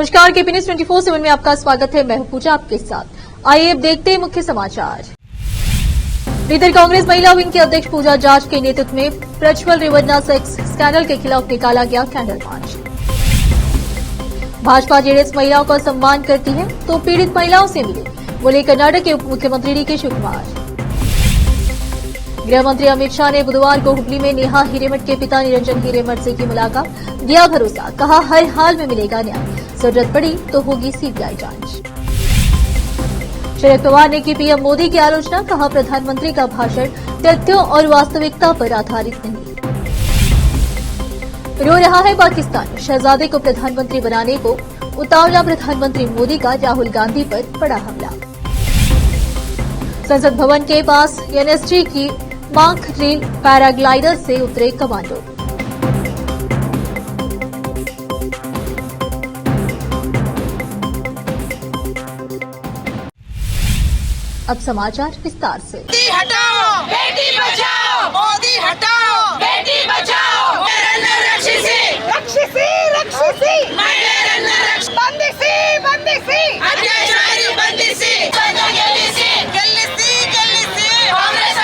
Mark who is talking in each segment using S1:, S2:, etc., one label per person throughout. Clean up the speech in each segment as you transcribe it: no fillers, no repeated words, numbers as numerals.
S1: नमस्कार, KP news 24/7 में आपका स्वागत है। मैं हूं पूजा आपके साथ। आइए अब देखते हैं मुख्य समाचार। इधर कांग्रेस महिला विंग की अध्यक्ष पूजा जाट के नेतृत्व में प्रज्वल रेवन्ना सेक्स स्कैंडल के खिलाफ निकाला गया कैंडल मार्च। भाजपा जेडीएस महिलाओं का सम्मान करती है तो पीड़ित महिलाओं से मिले, बोले कर्नाटक के उप मुख्यमंत्री डीके शिवकुमार। गृह मंत्री अमित शाह ने बुधवार को हुबली में नेहा हिरेमठ के पिता निरंजन हिरेमठ से की मुलाकात, दिया भरोसा, कहा हर हाल में मिलेगा न्याय, जरूरत पड़ी तो होगी सीबीआई जांच। शरद पवार ने की पीएम मोदी की आलोचना, कहा प्रधानमंत्री का भाषण तथ्यों और वास्तविकता पर आधारित नहीं। रो रहा है पाकिस्तान, शहजादे को प्रधानमंत्री बनाने को उतावला प्रधानमंत्री मोदी का राहुल गांधी पर बड़ा हमला। संसद भवन के पास एनएसजी की मांग रेल पैराग्लाइडर से उतरे कमांडो। अब समाचार विस्तार से।
S2: बेटी हटाओ, बेटी बचाओ, मोदी हटाओ, बेटी बचाओ, रक्षिसी, रक्षिसी, रक्षिसी, बंदिसी, बंदिसी, अत्याचारी बंदिसी, गलिसी, गलिसी, गलिसी, कांग्रेस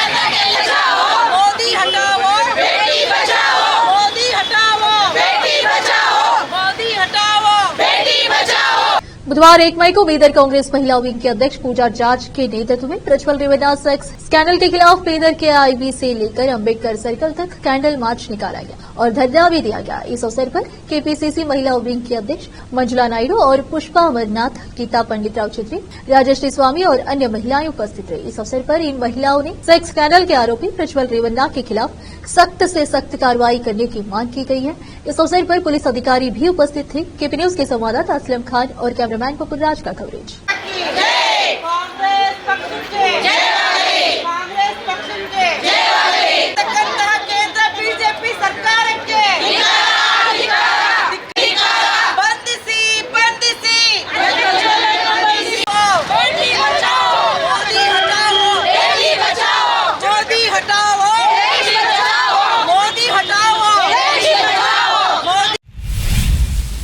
S2: बचाओ, मोदी हटाओ, बेटी बचाओ, मोदी हटाओ, बेटी बचाओ, मोदी हटाओ, बेटी बचाओ।
S1: बुधवार 1 मई को बीदर कांग्रेस महिला विंग की अध्यक्ष पूजा जाट के नेतृत्व में प्रज्वल रेवन्ना सेक्स स्कैंडल के खिलाफ बीदर के आईबी से लेकर अंबेडकर सर्कल तक कैंडल मार्च निकाला गया और धरना भी दिया गया। इस अवसर पर केपीसीसी महिला विंग की अध्यक्ष मंजुला नायडू और पुष्पा अमरनाथ, गीता पंडित राव चित्री, राजश्री स्वामी और अन्य महिलाएं उपस्थित रही। इस अवसर पर इन महिलाओं ने सेक्स स्कैंडल के आरोपी प्रज्वल रेवन्ना के खिलाफ सख्त से सख्त कार्रवाई करने की मांग की गई है। इस अवसर पर पुलिस अधिकारी भी उपस्थित थे। केपी न्यूज के संवाददाता असलम खान और कैमरामैन पपुल राज का कवरेज।
S2: कांग्रेस पक्ष के कांग्रेस पक्ष के केंद्र बीजेपी सरकार के बंदिसी, बंदिसी, बेटी बचाओ, मोदी हटाओ, बेटी बचाओ, मोदी हटाओ, बेटी बचाओ, मोदी हटाओ, बेटी बचाओ, मोदी।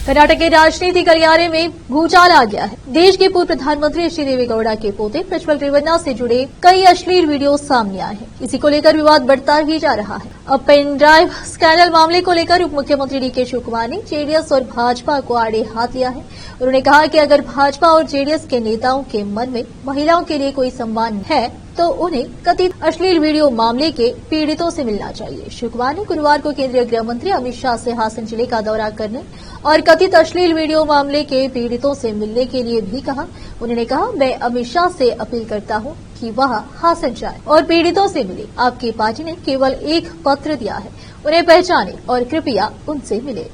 S1: कर्नाटक के राजनीतिक गलियारे में भूचाल आ गया है। देश के पूर्व प्रधानमंत्री श्री देवेगौड़ा के पोते प्रज्वल रेवन्ना से जुड़े कई अश्लील वीडियो सामने आए हैं। इसी को लेकर विवाद बढ़ता ही जा रहा है। अब पेन ड्राइव स्कैंडल मामले को लेकर उप मुख्यमंत्री डीके शिवकुमार ने जेडीएस और भाजपा को आड़े हाथ लिया है। उन्होंने कहा कि अगर भाजपा और जेडीएस के नेताओं के मन में महिलाओं के लिए कोई सम्मान है तो उन्हें कथित अश्लील वीडियो मामले के पीड़ितों से मिलना चाहिए। शिवकुमार ने गुरुवार को केंद्रीय गृह मंत्री अमित शाह से हासन जिले का दौरा करने और कथित अश्लील वीडियो मामले के पीड़ितों से मिलने के लिए भी कहा। उन्होंने कहा, मैं अमित शाह से अपील करता हूं कि वह हासन जाए और पीड़ितों से मिले। आपकी पार्टी ने केवल एक पत्र दिया है, उन्हें पहचाने और कृपया उनसे मिले।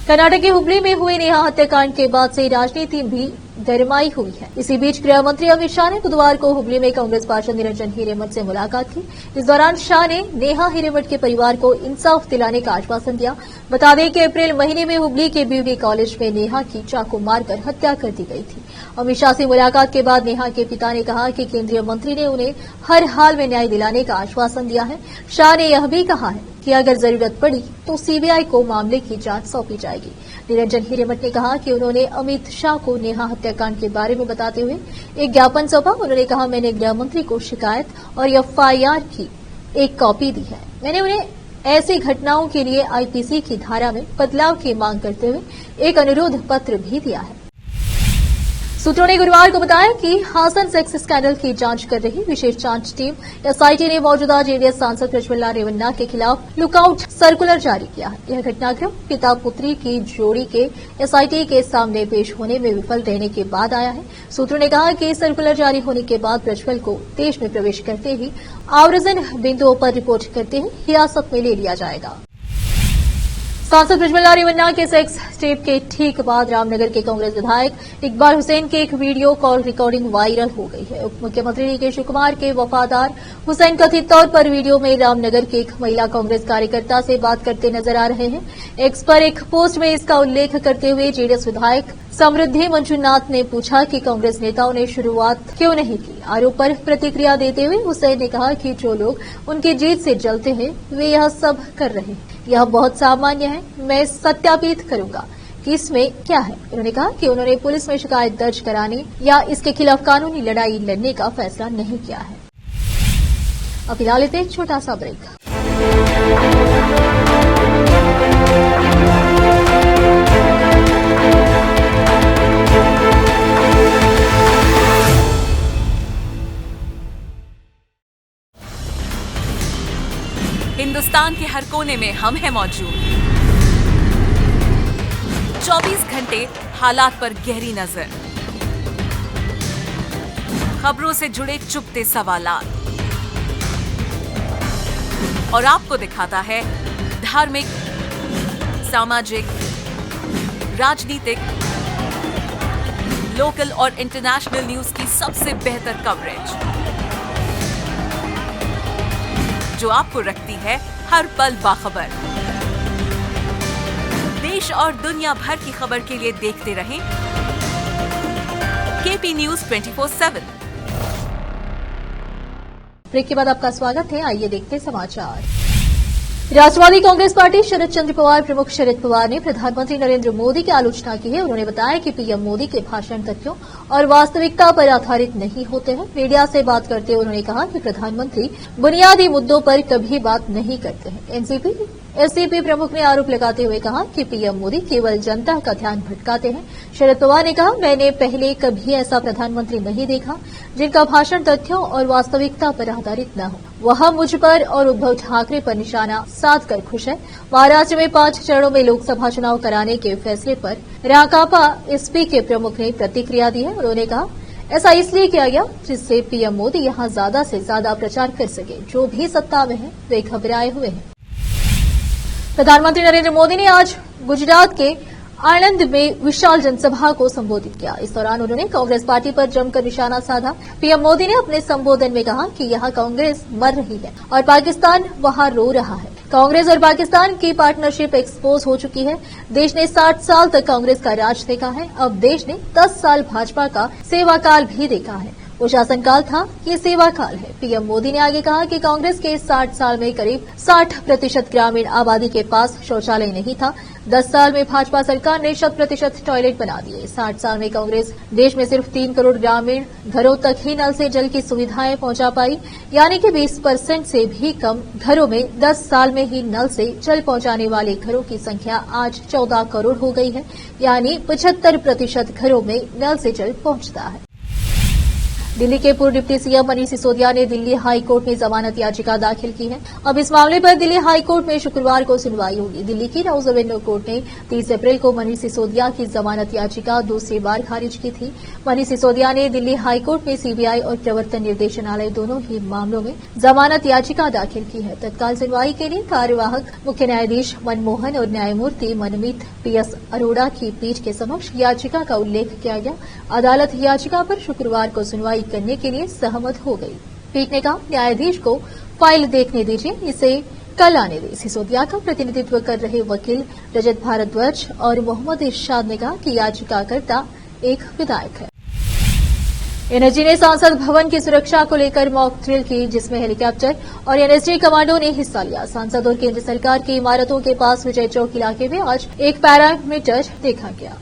S1: कर्नाटक के हुबली में हुए नेहा हत्याकांड के बाद से राजनीति भी गरमाई हुई है। इसी बीच गृह मंत्री अमित शाह ने बुधवार को हुबली में कांग्रेस पार्षद निरंजन हिरेमठ से मुलाकात की। इस दौरान शाह ने नेहा हिरेमठ के परिवार को इंसाफ दिलाने का आश्वासन दिया। बता दें कि अप्रैल महीने में हुबली के ब्यूटी कॉलेज में नेहा की चाकू मारकर हत्या कर दी गई थी। अमित शाह से मुलाकात के बाद नेहा के पिता ने कहा कि केंद्रीय मंत्री ने उन्हें हर हाल में न्याय दिलाने का आश्वासन दिया है। शाह ने यह भी कहा है कि अगर जरूरत पड़ी तो सीबीआई को मामले की जांच सौंपी जाएगी। निरंजन हिरेमठ ने कहा कि उन्होंने अमित शाह को नेहा हत्याकांड के बारे में बताते हुए एक ज्ञापन सौंपा। उन्होंने कहा, मैंने गृह मंत्री को शिकायत और एफआईआर की एक कॉपी दी है। मैंने उन्हें ऐसी घटनाओं के लिए आईपीसी की धारा में बदलाव की मांग करते हुए एक अनुरोध पत्र भी दिया है। सूत्रों ने गुरुवार को बताया कि हासन सेक्स स्कैंडल की जांच कर रही विशेष जांच टीम एसआईटी ने मौजूदा जेडीएस सांसद प्रज्वल रेवन्ना के खिलाफ लुकआउट सर्कुलर जारी किया है। यह घटनाक्रम पिता पुत्री की जोड़ी के एसआईटी के सामने पेश होने में विफल रहने के बाद आया है। सूत्रों ने कहा कि सर्कुलर जारी होने के बाद प्रज्वल को देश में प्रवेश करते ही आवर्जन बिंदुओं पर रिपोर्ट करते ही हिरासत में ले लिया जाएगा। सांसद प्रज्वल रेवन्ना के सेक्स टेप के ठीक बाद रामनगर के कांग्रेस विधायक इकबाल हुसैन की एक वीडियो कॉल रिकॉर्डिंग वायरल हो गई है। उप मुख्यमंत्री डीके शिवकुमार के वफादार हुसैन कथित तौर पर वीडियो में रामनगर की एक महिला कांग्रेस कार्यकर्ता से बात करते नजर आ रहे हैं। एक्स पर एक पोस्ट में इसका उल्लेख करते हुए जेडीएस विधायक समृद्धि मंजुनाथ ने पूछा कि कांग्रेस नेताओं ने शुरुआत क्यों नहीं की। आरोप पर प्रतिक्रिया देते हुए हुसैन ने कहा कि जो लोग उनकी जीत से जलते हैं वे यह सब कर रहे हैं। यह बहुत सामान्य है, मैं सत्यापित करूंगा कि इसमें क्या है। उन्होंने कहा कि उन्होंने पुलिस में शिकायत दर्ज कराने या इसके खिलाफ कानूनी लड़ाई लड़ने का फैसला नहीं किया है। अब फिलहाल लेते एक छोटा सा ब्रेक।
S3: हिंदुस्तान के हर कोने में हम हैं मौजूद। 24 घंटे हालात पर गहरी नजर, खबरों से जुड़े चुपते सवालात और आपको दिखाता है धार्मिक, सामाजिक, राजनीतिक, लोकल और इंटरनेशनल न्यूज की सबसे बेहतर कवरेज, जो आपको रखती है हर पल बाखबर। देश और दुनिया भर की खबर के लिए देखते रहें केपी न्यूज 24/7।
S1: ब्रेक के बाद आपका स्वागत है। आइए देखते समाचार। राष्ट्रवादी कांग्रेस पार्टी शरद चंद्र पवार प्रमुख शरद पवार ने प्रधानमंत्री नरेंद्र मोदी की आलोचना की है। उन्होंने बताया कि पीएम मोदी के भाषण तथ्यों और वास्तविकता पर आधारित नहीं होते हैं। मीडिया से बात करते हुए उन्होंने कहा कि प्रधानमंत्री बुनियादी मुद्दों पर कभी बात नहीं करते हैं। एससीपी प्रमुख ने आरोप लगाते हुए कहा कि पीएम मोदी केवल जनता का ध्यान भटकाते हैं। शरद पवार ने कहा, मैंने पहले कभी ऐसा प्रधानमंत्री नहीं देखा जिनका भाषण तथ्यों और वास्तविकता पर आधारित न हो। वह मुझ पर और उद्धव ठाकरे पर निशाना साधकर खुश है। महाराष्ट्र में 5 चरणों में लोकसभा चुनाव कराने के फैसले पर राकांपा एसपी के प्रमुख ने प्रतिक्रिया दी है। उन्होंने कहा, ऐसा इसलिए किया गया जिससे पीएम मोदी यहां ज्यादा से ज्यादा प्रचार कर सके। जो भी सत्ता में है वे घबराए हुए हैं। प्रधानमंत्री नरेंद्र मोदी ने आज गुजरात के आणंद में विशाल जनसभा को संबोधित किया। इस दौरान उन्होंने कांग्रेस पार्टी पर जमकर निशाना साधा। पीएम मोदी ने अपने संबोधन में कहा कि यहां कांग्रेस मर रही है और पाकिस्तान वहां रो रहा है। कांग्रेस और पाकिस्तान की पार्टनरशिप एक्सपोज हो चुकी है। देश ने 60 साल तक कांग्रेस का राज देखा है। अब देश ने 10 साल भाजपा का सेवा काल भी देखा है। वो शासनकाल था, ये सेवा काल है। पीएम मोदी ने आगे कहा कि कांग्रेस के 60 साल में करीब 60% ग्रामीण आबादी के पास शौचालय नहीं था। 10 साल में भाजपा सरकार ने 100% टॉयलेट बना दिए। 60 साल में कांग्रेस देश में सिर्फ 3 करोड़ ग्रामीण घरों तक ही नल से जल की सुविधाएं पहुंचा पाई, यानी कि 20% से भी कम घरों में 10 साल में ही नल से जल पहुंचाने वाले घरों की संख्या आज 14 करोड़ हो गई है, यानी 75% घरों में नल से जल पहुंचता है। दिल्ली के पूर्व डिप्टी सीएम मनीष सिसोदिया ने दिल्ली हाई कोर्ट में जमानत याचिका दाखिल की है। अब इस मामले पर दिल्ली हाई कोर्ट में शुक्रवार को सुनवाई होगी। दिल्ली की राउज एवेन्यू कोर्ट ने 30 अप्रैल को मनीष सिसोदिया की जमानत याचिका दूसरी बार खारिज की थी। मनीष सिसोदिया ने दिल्ली हाई कोर्ट में सीबीआई और प्रवर्तन निर्देशालय दोनों ही मामलों में जमानत याचिका दाखिल की है। तत्काल सुनवाई के लिए कार्यवाहक मुख्य न्यायाधीश मनमोहन और न्यायमूर्ति मनमीत पीएस अरोड़ा की पीठ के समक्ष याचिका का उल्लेख किया गया। अदालत याचिका पर शुक्रवार को सुनवाई करने के लिए सहमत हो गई। पीठ ने कहा, न्यायाधीश को फाइल देखने दीजिए, इसे कल आने दें। सिसोदिया का प्रतिनिधित्व कर रहे वकील रजत भारद्वाज और मोहम्मद इरशाद ने कहा कि याचिकाकर्ता एक विधायक है। एनएसजी ने सांसद भवन की सुरक्षा को लेकर मॉक ड्रिल की, जिसमें हेलीकॉप्टर और एनएसजी कमांडो ने हिस्सा लिया। सांसद और केंद्र सरकार की इमारतों के पास विजय चौक इलाके में आज एक पैरामीटर देखा गया।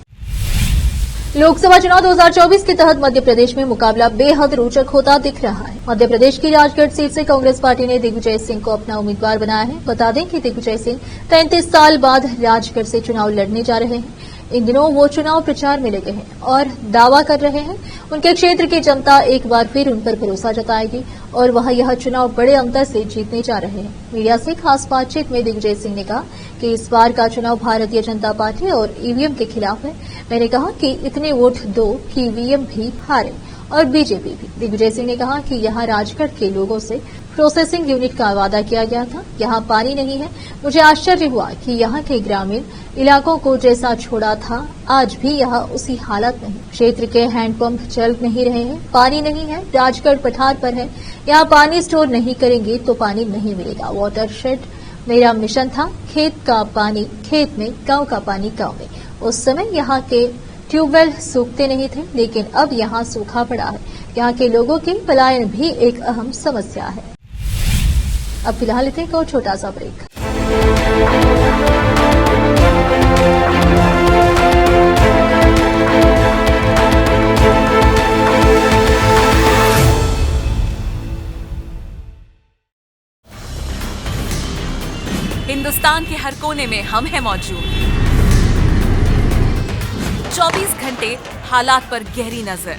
S1: लोकसभा चुनाव 2024 के तहत मध्य प्रदेश में मुकाबला बेहद रोचक होता दिख रहा है। मध्य प्रदेश की राजगढ़ सीट से कांग्रेस पार्टी ने दिग्विजय सिंह को अपना उम्मीदवार बनाया है। बता दें कि दिग्विजय सिंह 33 साल बाद राजगढ़ से चुनाव लड़ने जा रहे हैं। इन दिनों वो चुनाव प्रचार में लगे हैं और दावा कर रहे हैं उनके क्षेत्र की जनता एक बार फिर उन पर भरोसा जताएगी और वह यह चुनाव बड़े अंतर से जीतने जा रहे हैं। मीडिया से खास बातचीत में दिग्विजय सिंह ने कहा कि इस बार का चुनाव भारतीय जनता पार्टी और ईवीएम के खिलाफ है। मैंने कहा कि इतने वोट दो कि ईवीएम भी हारे और बीजेपी भी। दिग्विजय सिंह ने कहा कि यहां राजगढ़ के लोगों से प्रोसेसिंग यूनिट का वादा किया गया था, यहां पानी नहीं है। मुझे आश्चर्य हुआ कि यहां के ग्रामीण इलाकों को जैसा छोड़ा था आज भी यह उसी हालत में है। क्षेत्र के हैंडपंप चल नहीं रहे हैं, पानी नहीं है। राजगढ़ पठार पर है, यहाँ पानी स्टोर नहीं करेंगे तो पानी नहीं मिलेगा। वाटर शेड मेरा मिशन था, खेत का पानी खेत में, गांव का पानी गांव में। उस समय यहाँ के ट्यूबवेल सूखते नहीं थे, लेकिन अब यहाँ सूखा पड़ा है। यहाँ के लोगों की पलायन भी एक अहम समस्या है। अब फिलहाल लेते हैं एक और छोटा सा ब्रेक।
S3: हिंदुस्तान के हर कोने में हम हैं मौजूद। 24 घंटे हालात पर गहरी नजर,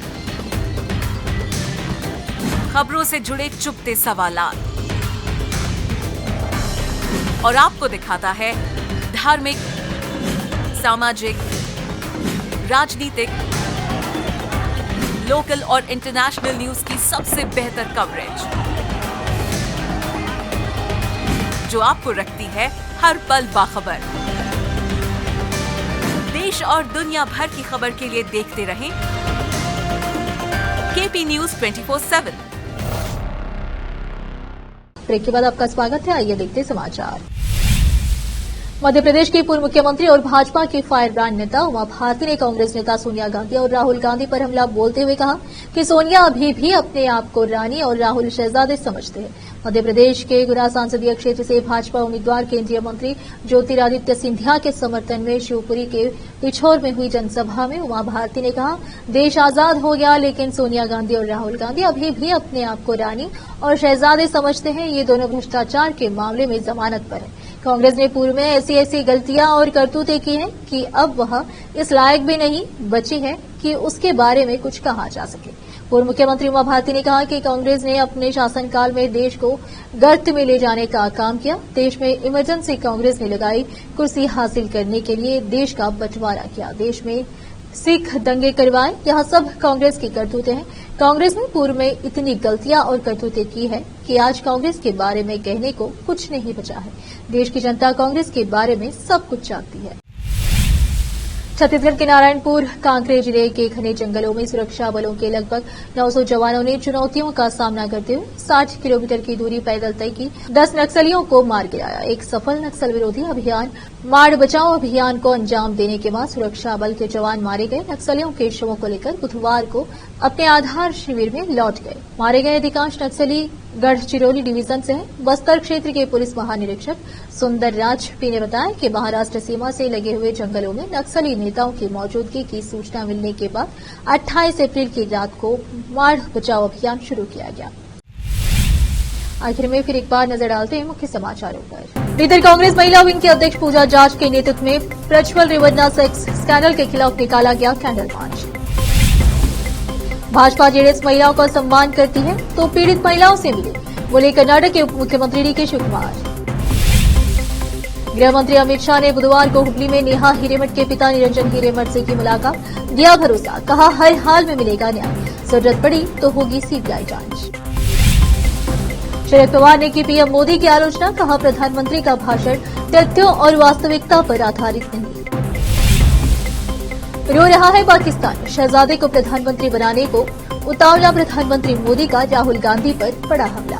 S3: खबरों से जुड़े चुपते सवालात और आपको दिखाता है धार्मिक, सामाजिक, राजनीतिक, लोकल और इंटरनेशनल न्यूज की सबसे बेहतर कवरेज, जो आपको रखती है हर पल बाखबर। देश और दुनिया भर की खबर के लिए देखते रहें केपी न्यूज 24/7।
S1: ब्रेक के बाद आपका स्वागत है। आइए देखते हैं समाचार। मध्य प्रदेश के पूर्व मुख्यमंत्री और भाजपा के फायर ब्रांड नेता उमा भारती ने कांग्रेस नेता सोनिया गांधी और राहुल गांधी पर हमला बोलते हुए कहा कि सोनिया अभी भी अपने आप को रानी और राहुल शहजादे समझते हैं। मध्य प्रदेश के गुना संसदीय क्षेत्र से भाजपा उम्मीदवार केंद्रीय मंत्री ज्योतिरादित्य सिंधिया के समर्थन में शिवपुरी के पिछोर में हुई जनसभा में उमा भारती ने कहा, देश आजाद हो गया लेकिन सोनिया गांधी और राहुल गांधी अभी भी अपने आप को रानी और शहजादे समझते हैं। ये दोनों भ्रष्टाचार के मामले में जमानत पर है। कांग्रेस ने पूर्व में ऐसी गलतियां और करतूतें की हैं कि अब वह इस लायक भी नहीं बची है कि उसके बारे में कुछ कहा जा सके। पूर्व मुख्यमंत्री उमा भारती ने कहा कि कांग्रेस ने अपने शासनकाल में देश को गर्त में ले जाने का काम किया। देश में इमरजेंसी कांग्रेस ने लगाई, कुर्सी हासिल करने के लिए देश का बंटवारा किया, देश में सिख दंगे करवाए। यह सब कांग्रेस की करतूतें हैं। कांग्रेस ने पूर्व में इतनी गलतियां और करतूतें की है कि आज कांग्रेस के बारे में कहने को कुछ नहीं बचा है। देश की जनता कांग्रेस के बारे में सब कुछ जानती है। छत्तीसगढ़ के नारायणपुर कांकेर जिले के घने जंगलों में सुरक्षा बलों के लगभग 900 जवानों ने चुनौतियों का सामना करते हुए 60 किलोमीटर की दूरी पैदल तय की। 10 नक्सलियों को मार गिराया। एक सफल नक्सल विरोधी अभियान माड़ बचाओ अभियान को अंजाम देने के बाद सुरक्षा बल के जवान मारे गए। नक्सलियों के शवों को लेकर बुधवार को अपने आधार शिविर में लौट गए। मारे गए अधिकांश नक्सली गढ़चिरौली डिवीजन से हैं। बस्तर क्षेत्र के पुलिस महानिरीक्षक सुंदर राज पी ने बताया कि महाराष्ट्र सीमा से लगे हुए जंगलों में नक्सली नेताओं की मौजूदगी की सूचना मिलने के बाद 28 अप्रैल की रात को माड़ बचाओ अभियान शुरू किया गया। आखिर में फिर एक बार नजर डालते हैं मुख्य समाचारों पर। इधर कांग्रेस महिला विंग की अध्यक्ष पूजा जाट के नेतृत्व में प्रज्वल रेवन्ना सेक्स स्कैंडल के खिलाफ निकाला गया कैंडल मार्च। भाजपा जेडीएस महिलाओं का सम्मान करती है तो पीड़ित महिलाओं से मिले, बोले कर्नाटक के उप मुख्यमंत्री डीके शिवकुमार। गृह मंत्री अमित शाह ने बुधवार को हुबली में नेहा हिरेमठ के पिता निरंजन हिरेमठ से की मुलाकात, दिया भरोसा, कहा हर हाल में मिलेगा न्याय, जरूरत पड़ी तो होगी सीबीआई जांच। शरद पवार ने की पीएम मोदी की आलोचना, कहा प्रधानमंत्री का भाषण तथ्यों और वास्तविकता पर आधारित नहीं। रो रहा है पाकिस्तान, शहजादे को प्रधानमंत्री बनाने को उतावला प्रधानमंत्री मोदी का राहुल गांधी पर बड़ा हमला।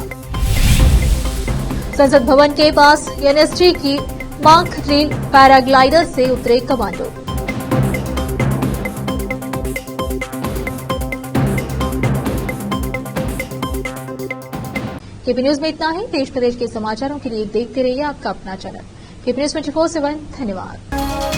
S1: संसद भवन के पास एनएसजी की मांग रेल पैराग्लाइडर से उतरे कमांडो। केपी न्यूज में इतना है। देश प्रदेश के समाचारों के लिए देखते रहिए आपका अपना चैनल केपी न्यूज 24/7। धन्यवाद।